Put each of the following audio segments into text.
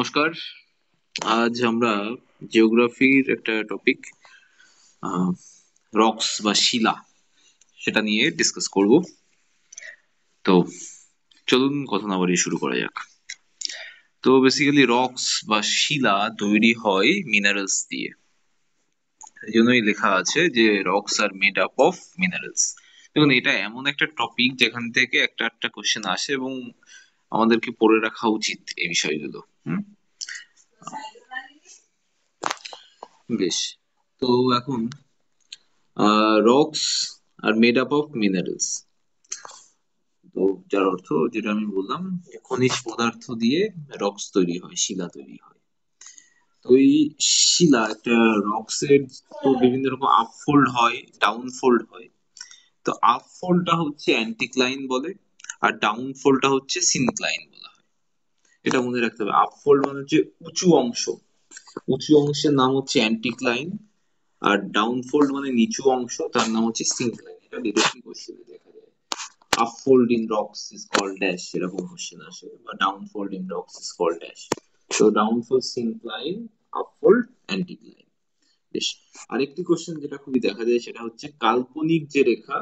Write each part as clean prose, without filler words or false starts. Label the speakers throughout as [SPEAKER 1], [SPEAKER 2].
[SPEAKER 1] নমস্কার। আজ আমরা জিওগ্রাফির একটা টপিক রক্স বা শিলা সেটা নিয়ে ডিসকাস করব। তো চলুন কথা না বাড়িয়ে শুরু করা যাক। তো বেসিক্যালি রক্স বা শিলা তৈরি হয় মিনারেলস দিয়ে। এই জন্যই লেখা আছে যে rocks are made up of minerals. দেখুন, এটা এমন একটা টপিক যেখান থেকে একটা একটা কোশ্চেন আসে এবং আমাদেরকে পড়ে রাখা উচিত এই বিষয়গুলো। হুম, বেশ। তো এখন rocks are made up of minerals, তো যার অর্থ যেটা আমি বললাম যে খনিজ পদার্থ দিয়ে রক্স তৈরি হয়, শিলা তৈরি হয়। তো এই শিলা একটা রক্স এর তো বিভিন্ন রকম আপফোল্ড হয়, ডাউনফোল্ড হয়। তো আপফোল্ডটা হচ্ছে অ্যান্টিক্লাইন বলে, আর ডাউনফোল্ডটা হচ্ছে সিনক্লাইন বলা হয়। এটা মনে রাখতে হবে, আপফোল্ড মানে হচ্ছে উঁচু অংশ, উঁচু অংশের নাম হচ্ছে অ্যান্টিক্লাইন, আর ডাউনফোল্ড মানে নিচু অংশ, তার নাম হচ্ছে সিনক্লাইন। এটা ডিরেক্টলি কোশ্চেনে দেখা যায়। upfold in rocks is called dash, এরকম কোশ্চেন আসে, বা downfold in rocks is called dash. So downfold syncline, upfold anticline. বেশ। আরেকটি কোশ্চেন যেটা খুবই দেখা যায় সেটা হচ্ছে কাল্পনিক যে রেখা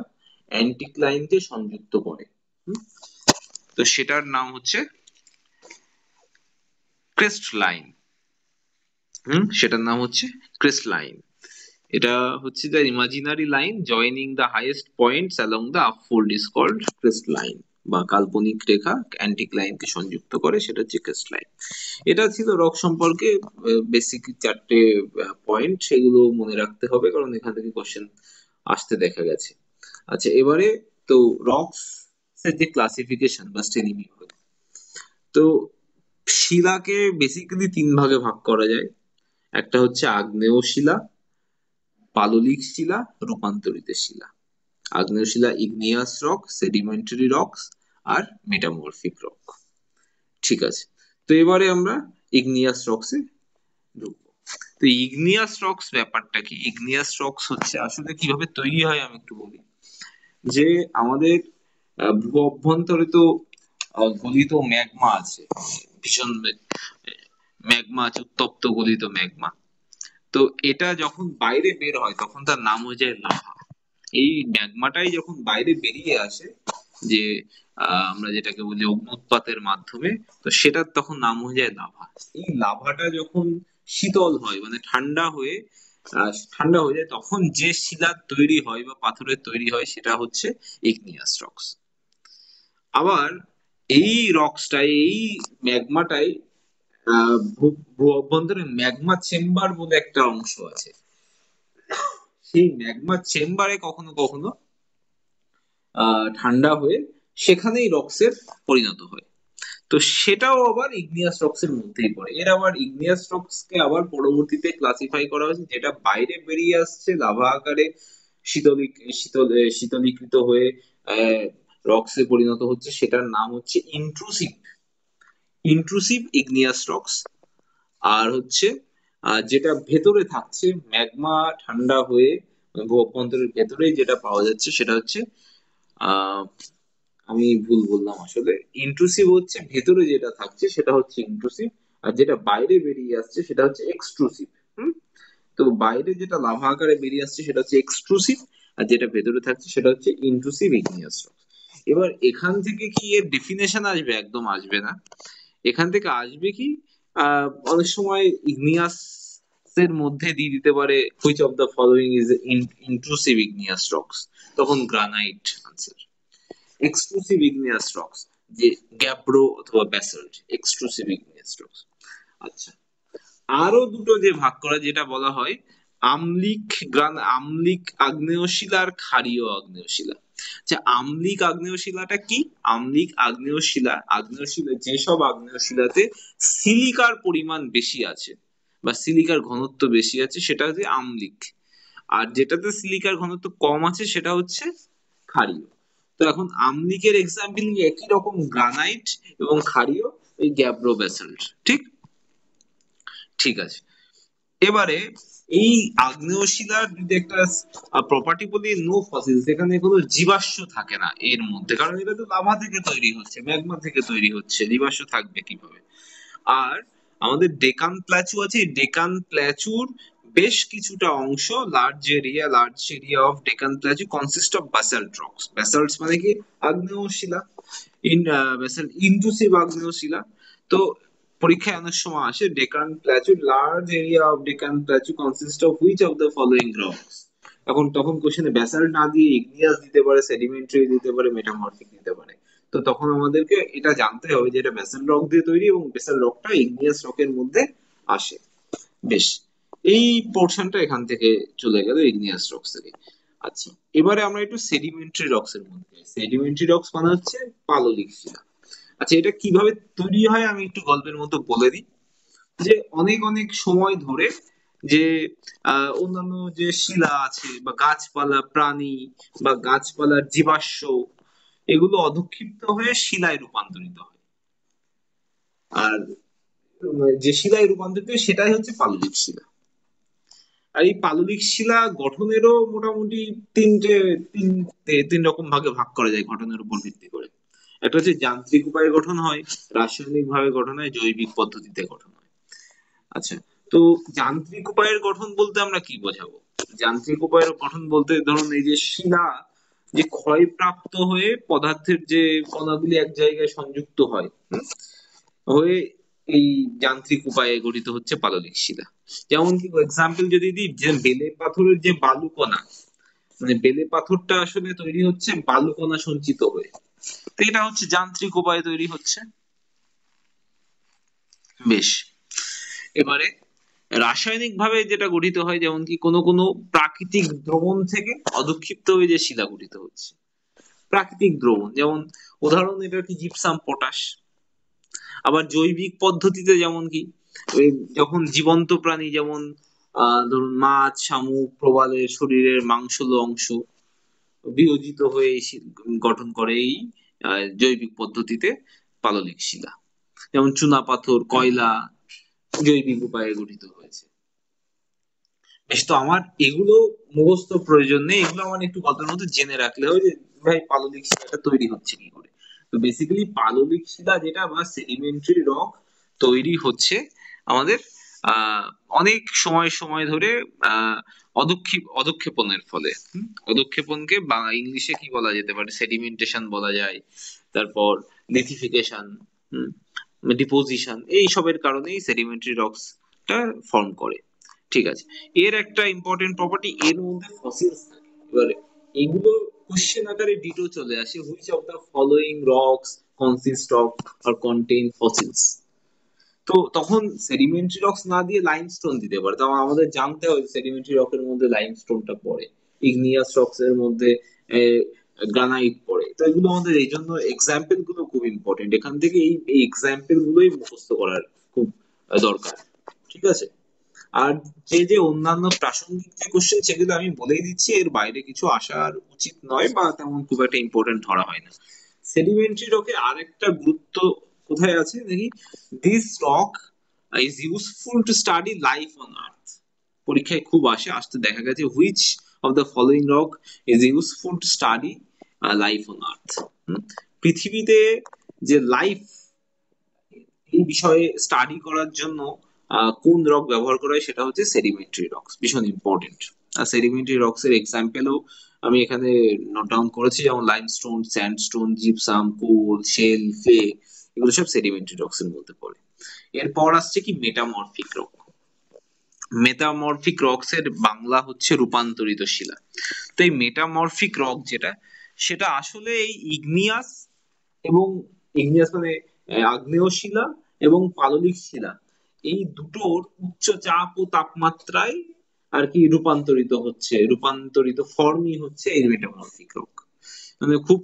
[SPEAKER 1] অ্যান্টিক্লাইনকে সংযুক্ত করে, হুম? তো সেটার নাম হচ্ছে ক্রেস্ট লাইন। সেটার নাম হচ্ছে ক্রেস্ট লাইন। এটা হচ্ছে the imaginary line joining the highest points along the upfold is called crest line, বা কাল্পনিক রেখা অ্যান্টিক্লাইনকে সংযুক্ত করে, সেটা হচ্ছে ক্রেস্ট লাইন। এটা ছিল রক সম্পর্কে বেসিক চারটে পয়েন্ট, সেগুলো মনে রাখতে হবে কারণ এখান থেকে কোশ্চেন আসতে দেখা গেছে। আচ্ছা, এবারে তো রকস এর যে ক্লাসিফিকেশন বা শ্রেণীবিভাগ, তো শিলাকে বেসিক্যালি তিন ভাগে ভাগ করা যায়। একটা হচ্ছে আগ্নেয় শিলা, পাললিক শিলা, রূপান্তরিত শিলা। আগ্নেয় শিলা ইগনিয়াস রক, সেডিমেন্টারি রকস, আর মেটামরফিক রক। ঠিক আছে, তো এবারে আমরা ইগনিয়াস রকসে ঢুকবো। তো ইগনিয়াস রকস ব্যাপারটা কি? ইগনিয়াস রকস হচ্ছে আসলে কিভাবে তৈরি হয় আমি একটু বলি। যে আমাদের ভূ অভ্যন্তরে তো গলিত ম্যাগমা আছে, ভীষণ ম্যাগমা আছে, উত্তপ্ত গলিত ম্যাগমা। তো এটা যখন বাইরে বের হয় তখন তার নাম হয়ে যায় লাভা। এই ম্যাগমাটাই যখন বাইরে বেরিয়ে আসে, যে আমরা যেটাকে বলি অগ্নুৎপাতের মাধ্যমে, তো সেটার তখন নাম হয়ে যায় লাভা। এই লাভাটা যখন শীতল হয় মানে ঠান্ডা হয়ে যায়, তখন যে শিলার তৈরি হয় বা পাথরের তৈরি হয় সেটা হচ্ছে ইগনিয়াস রক্স। আবার এই রক্সটাই, এই ম্যাগমাটাই ভূ অভ্যন্তরে ম্যাগমা চেম্বার বলে একটা অংশ আছে। সেই ম্যাগমা চেম্বারে কখনো কখনো ঠান্ডা হয়ে সেখানেই রক্সের পরিণত হয়। তো সেটাও আবার ইগনিয়াস রক্স এর মধ্যেই পড়ে। এর আবার ইগনিয়াস রক্স কে আবার পরবর্তীতে ক্লাসিফাই করা হয়েছে, যেটা বাইরে বেরিয়ে আসছে লাভা আকারে, শীতলীকৃত হয়ে রক্স এ পরিণত হচ্ছে, সেটার নাম হচ্ছে ইন্ট্রুসিভ, ইগনিয়াস রক্স। আর হচ্ছে যেটা ভেতরে থাকছে ম্যাগমা ঠান্ডা হয়ে ভূ অভ্যন্তরের ভেতরেই যেটা পাওয়া যাচ্ছে সেটা হচ্ছে আহ আমি ভুল বললাম আসলে। ইন্ট্রুসিভ হচ্ছে ভেতরে যেটা থাকছে সেটা হচ্ছে ইন্ট্রুসিভ, আর যেটা বাইরে বেরিয়ে আসছে সেটা হচ্ছে এক্সট্রুসিভ। হুম, তো বাইরে যেটা লাভা আকারে বেরিয়ে আসছে সেটা হচ্ছে এক্সট্রুসিভ, আর যেটা ভেতরে থাকছে সেটা হচ্ছে ইন্ট্রুসিভ ইগনিয়াস রক। এবার এখান থেকে কি এর ডেফিনেশন আসবে? একদম আসবে না। এখান থেকে আসবে কি, অনেক সময় ইগনিয়াস এর মধ্যে দিয়ে দিতে পারে which of the following is intrusive igneous rocks, তখন granite answer. Exclusive igneous rocks, যে গ্যাব্রো অথবা ব্যাসল্ট, এক্সক্লুসিভ ইগনিয়াস রক্স। আচ্ছা, আরো দুটো যে ভাগ করা, যেটা বলা হয় আম্লিক আগ্নেয় শিলা আর ক্ষারীয় আগ্নেয় শিলা। আচ্ছা, আম্লিক আগ্নেয় শিলাটা কি? আগ্নেয় শিলা যেসব আগ্নেয় শিলাতে সিলিকার পরিমাণ বেশি আছে বা সিলিকার ঘনত্ব বেশি আছে সেটা হচ্ছে আম্লিক, আর যেটাতে সিলিকার ঘনত্ব কম আছে সেটা হচ্ছে ক্ষারীয়। তো এখন আম্লিকের এক্সাম্পল একই রকম গ্রানাইট, এবং ক্ষারীয় এই গ্যাব্রো ব্যাসল্ট। ঠিক ঠিক আছে, এবারে এই আগ্নেয় শিলার যদি একটা প্রপার্টি বলি, নো ফসিল, সেখানে কোনো জীবাশ্ম থাকে না এর মধ্যে, কারণ এটা তো লাভা থেকে তৈরি হচ্ছে, ম্যাগমা থেকে তৈরি হচ্ছে, জীবাশ্ম থাকবে কিভাবে? আর আমাদের ডেকান প্ল্যাচু আছে, ডেকান প্ল্যাচুর বেশ কিছুটা অংশ, large area of Deccan plateau consist of basalt rocks. Basalts মানে কি? আগ্নেয় শিলা, ব্যাসাল্ট ইনট্রুসিভ আগ্নেয় শিলা। তো পরীক্ষায় অনেক সময় আসে Deccan plateau, large area of Deccan plateau consist of which of the following rocks. এখন তখন কোশ্চেনে ব্যাসাল্ট না দিয়ে ইগনিয়াস দিতে পারে, সেডিমেন্টারি দিতে পারে, মেটামরফিক দিতে পারে। তো তখন আমাদেরকে এটা জানতে হবে যে এটা বেসাল্ট রক দিয়ে তৈরি এবং বেসাল্ট রকটা ইগনিয়াস রকের মধ্যে আসে। বেশ, এই পোর্শনটা এখান থেকে চলে গেল ইগনিয়াস রক্স থেকে। আচ্ছা, এবারে আমরা একটু সেডিমেন্টারি রক্স এর মধ্যে। সেডিমেন্টারি রক্স মানে হচ্ছে পাললিক শিলা। আচ্ছা, এটা কিভাবে তৈরি হয় আমি একটু গল্পের মতো বলে দিই। যে অনেক অনেক সময় ধরে যে অন্যান্য যে শিলা আছে বা গাছপালা, প্রাণী বা গাছপালার জীবাশ্ম, এগুলো অধঃক্ষিপ্ত হয়ে শিলায় রূপান্তরিত হয়। আর যে শিলায় রূপান্তরিত হয় সেটাই হচ্ছে পাললিক শিলা। আর এই পাললিক শিলা গঠনেরও মোটামুটি তিনটে তিন তিন রকম ভাগে ভাগ করা যায় গঠনের উপর ভিত্তি করে। একটা হচ্ছে যান্ত্রিক উপায়ে গঠন হয়, রাসায়নিক ভাবে গঠন হয়, জৈবিক পদ্ধতিতে গঠন হয়। আচ্ছা, তো যান্ত্রিক উপায়ের গঠন বলতে আমরা কি বোঝাবো? যান্ত্রিক উপায়ের গঠন বলতে ধরুন এই যে শিলা যে ক্ষয়প্রাপ্ত হয়ে পদার্থের যে কণাগুলি এক জায়গায় সংযুক্ত হয়, হয়ে এই যান্ত্রিক উপায়ে গঠিত হচ্ছে পাললিক শিলা। যেমন কি এক্সাম্পল যদি দিই, যে বেলে পাথরের যে বালু কণা, মানে বেলে পাথরটা আসলে তৈরি হচ্ছে বালু কণা সঞ্চিত হয়ে, তো এটা হচ্ছে যান্ত্রিক উপায়ে তৈরি হচ্ছে। বেশ, এবারে রাসায়নিক ভাবে যেটা গঠিত হয়, যেমন কি কোনো কোনো প্রাকৃতিক দ্রবণ থেকে অধঃক্ষিপ্ত হয়ে যে শিলা গঠিত হচ্ছে। প্রাকৃতিক দ্রবণ যেমন উদাহরণ এটা কি জিপসাম, পটাশ। আবার জৈবিক পদ্ধতিতে যেমন কি ওই যখন জীবন্ত প্রাণী যেমন ধরুন মাছ, শামুক, প্রবালের শরীরের মাংসল অংশ বিয়োজিত হয়ে গঠন করে এই জৈবিক পদ্ধতিতে পাললিক শিলা। যেমন চুনা পাথর, কয়লা জৈবিক উপায়ে গঠিত হয়েছে। বেশ, তো আমার এগুলো মুখস্থ প্রয়োজন নেই, এগুলো আমার একটু গল্পের মধ্যে জেনে রাখলে হয় যে ভাই পাললিক শিলাটা তৈরি হচ্ছে কি করে। তো বেসিক্যালি পাললিক শিলা যেটা বা সেডিমেন্টারি রক তৈরি হচ্ছে আমাদের আহ অনেক সময় সময় ধরে আহ অধঃক্ষেপণের ফলে। অধঃক্ষেপণকে বা ইংলিশে কি বলা যেতে পারে, সেডিমেন্টেশন বলা যায়। তারপর লিথিফিকেশন, ডিপোজিশন, এই সবের কারণেই সেডিমেন্টারি রকসটা ফর্ম করে। ঠিক আছে, এর একটা ইম্পর্টেন্ট প্রপার্টি, এর মধ্যে ফসিলস থাকে। এবারে এগুলো কোশ্চেন আকারে ডিটো চলে আসে, which of the following rocks consist of or contain fossils. তো তখন সেডিমেন্টারি রকস না দিয়ে লাইমস্টোন দিতে পারে। তো আমাদের জানতে হয় সেডিমেন্টারি রকের মধ্যে লাইমস্টোনটা পড়ে, ইগনিয়াস রকস এর মধ্যে গ্রানাইট পড়ে। তো এগুলো আমাদের এই জন্য এক্সাম্পল গুলো খুব ইম্পর্টেন্ট, এখান থেকে এই এক্সাম্পল গুলোই মুখস্থ করার খুব দরকার। ঠিক আছে, আর যে যে অন্যান্য প্রাসঙ্গিক যে কোশ্চেন সেগুলো আমি বলেই দিচ্ছি, এর বাইরে কিছু আসার উচিত নয় বা তেমন খুব একটা ইম্পর্টেন্ট ধরা হয় না। সেডিমেন্টারি রকের আরেকটা গুরুত্ব কোথায় আছে দেখি, this rock is useful to study life on earth. পরীক্ষায় খুব আসতে দেখা গেছে which of the following rock is useful to study life on earth. পৃথিবীতে যে লাইফ, এই বিষয়ে স্টাডি করার জন্য কোন রক ব্যবহার করা হয় সেটা হচ্ছে সেডিমেন্টারি রকস, ভীষণ ইম্পর্টেন্ট। আর সেডিমেন্টারি রকস এর এক্সাম্পলও আমি এখানে নোট ডাউন করেছি, যেমন লাইমস্টোন, স্যান্ডস্টোন, জিপসাম, কোল, শেল, ক্লে, এগুলো সব সেডিমেন্টারি রকস এর মধ্যে পড়ে। এরপর আসছে কি মেটামরফিক রক। মেটামরফিক রকস এর বাংলা হচ্ছে রূপান্তরিত শিলা। তো এই মেটামরফিক রক যেটা, সেটা আসলে এই ইগনিয়াস এবং ইগনিয়াস মানে আগ্নেয় শিলা এবং পাললিক শিলা, এই দুটোর উচ্চ চাপ ও তাপমাত্রায় আর কি রূপান্তরিত ফর্মই হচ্ছে এই মেটামরফিক রক। মানে খুব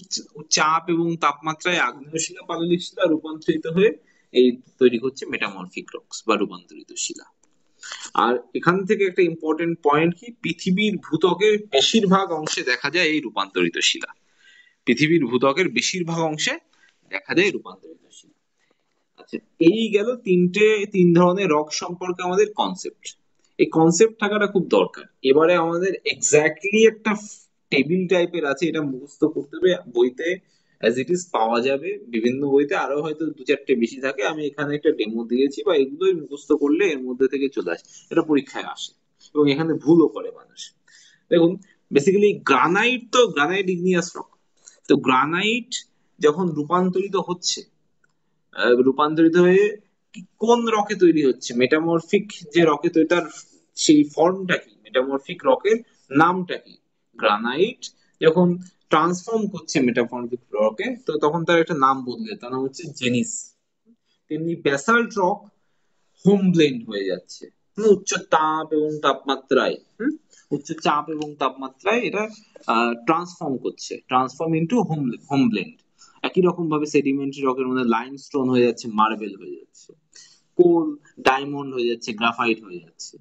[SPEAKER 1] চাপ এবং তাপমাত্রায় আগ্নেয় শিলা, পাললিক শিলা রূপান্তরিত হয়ে এই তৈরি হচ্ছে মেটামরফিক রকস বা রূপান্তরিত শিলা। আর এখান থেকে একটা ইম্পর্টেন্ট পয়েন্ট কি, পৃথিবীর ভূত্বকের বেশিরভাগ অংশে দেখা যায় এই রূপান্তরিত শিলা। পৃথিবীর ভূত্বকের বেশিরভাগ অংশে দেখা যায় রূপান্তরিত শিলা। আচ্ছা, এই গেল তিন ধরনের রক সম্পর্কে আমাদের কনসেপ্ট। এই কনসেপ্ট থাকাটা খুব দরকার। এবারে আমাদের এক্স্যাক্টলি একটা টেবিল টাইপের আছে, এটা মুখস্থ করতে হবে বইতে। অ্যাজ ইট ইজ পাওয়া যাবে বিভিন্ন বইতে, আরো হয়তো দু চারটে বেশি থাকে, আমি এখানে একটা ডেমো দিয়েছি, বা এগুলোই মুখস্থ করলে এর মধ্যে থেকে চলে আসে, এটা পরীক্ষায় আসে এবং এখানে ভুলও করে মানুষ। দেখুন, বেসিক্যালি গ্রানাইট, তো গ্রানাইট ইগনিয়াস রক, তো গ্রানাইট যখন রূপান্তরিত হচ্ছে, রূপান্তরিত হয়ে কোন রকে তৈরি হচ্ছে, মেটামরফিক যে রকে তৈরি, তার সেই ফর্মটা কি, মেটামরফিক রকের নামটা কি, গ্রানাইট যখন ট্রান্সফর্ম করছে মেটামরফিক রকে, তো তখন তার একটা নাম বদলে, তার নাম হচ্ছে জেনিস। তেমনি ব্যাসাল্ট রক হোম ব্লেন্ড হয়ে যাচ্ছে, উচ্চ তাপ এবং তাপমাত্রায়, উচ্চ চাপ এবং তাপমাত্রায় এটা ট্রান্সফর্ম করছে, transform into home home blend. একই রকম ভাবে সেডিমেন্টারি রকের মধ্যে লাইমস্টোন হয়ে যাচ্ছে মার্বেল হয়ে যাচ্ছে, কোল ডায়মন্ড হয়ে যাচ্ছে গ্রাফাইট হয়ে যাচ্ছে,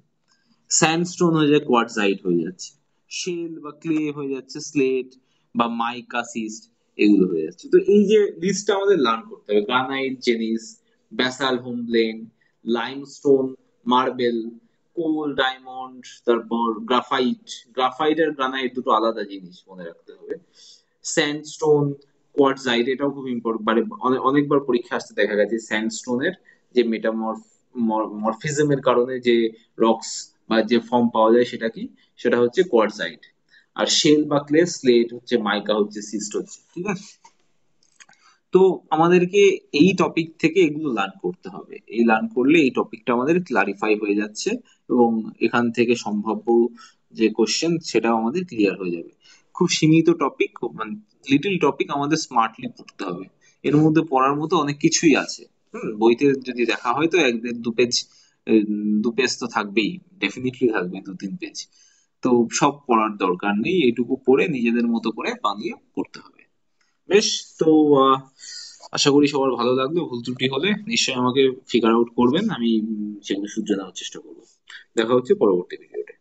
[SPEAKER 1] স্যান্ডস্টোন হয়ে যায় কোয়ার্টজাইট হয়ে যাচ্ছে, শেল বা ক্লে হয়ে যাচ্ছে স্লেট বা মাইকা সিস্ট, এগুলো হয়ে যাচ্ছে। তো এই যে লিস্টটা আমাদের লার্ন করতে হবে, গ্রানাইট জেনিস, ব্যাসাল হোমব্লেন, লাইমস্টোন মার্বেল, কোল ডায়মন্ড, তারপর গ্রাফাইট, গ্রাফাইট আর গ্রানাইট দুটো আলাদা জিনিস, মনে রাখতে হবে। স্যান্ডস্টোন, কোয়ার্টজাইট, এটাও খুব ইম্পর্টেন্ট, মানে অনেকবার পরীক্ষা আসতে দেখা গেছে স্যান্ডস্টোনের যে মরফিজমের কারণে যে রক্স বা যে ফর্ম পাওয়া যায় সেটা কি, সেটা হচ্ছে কোয়ার্টজাইট। আর শেল বা ক্লে, স্লেট হচ্ছে মাইকা, হচ্ছে সিস্ট হচ্ছে, ঠিক আছে। তো আমাদেরকে এই টপিক থেকে এগুলো লার্ন করতে হবে, এই লার্ন করলে এই টপিকটা আমাদের ক্লারিফাই হয়ে যাচ্ছে, এবং এখান থেকে সম্ভাব্য যে কোশ্চেন সেটাও আমাদের ক্লিয়ার হয়ে যাবে। খুব সীমিত টপিক, মানে লিটল টপিক আমাদের স্মার্টলি পড়তে হবে। এর মধ্যে পড়ার মতো অনেক কিছুই আছে। বইতে যদি দেখা হয় তো এক দেড় দু পেজ, দু পেজ তো থাকবেই, ডেফিনেটলি থাকবে দু তিন পেজ। তো সব পড়ার দরকার নেই, এটুকু পড়ে নিজেদের মতো করে বানিয়ে করতে হবে। বেশ। তো আহ, আশা করি সবার ভালো লাগবে, ভুল ত্রুটি হলে নিশ্চয়ই আমাকে ফিগার আউট করবেন, আমি সেগুলো শুধরে নেওয়ার চেষ্টা করবো। দেখা হচ্ছে পরবর্তী ভিডিওতে।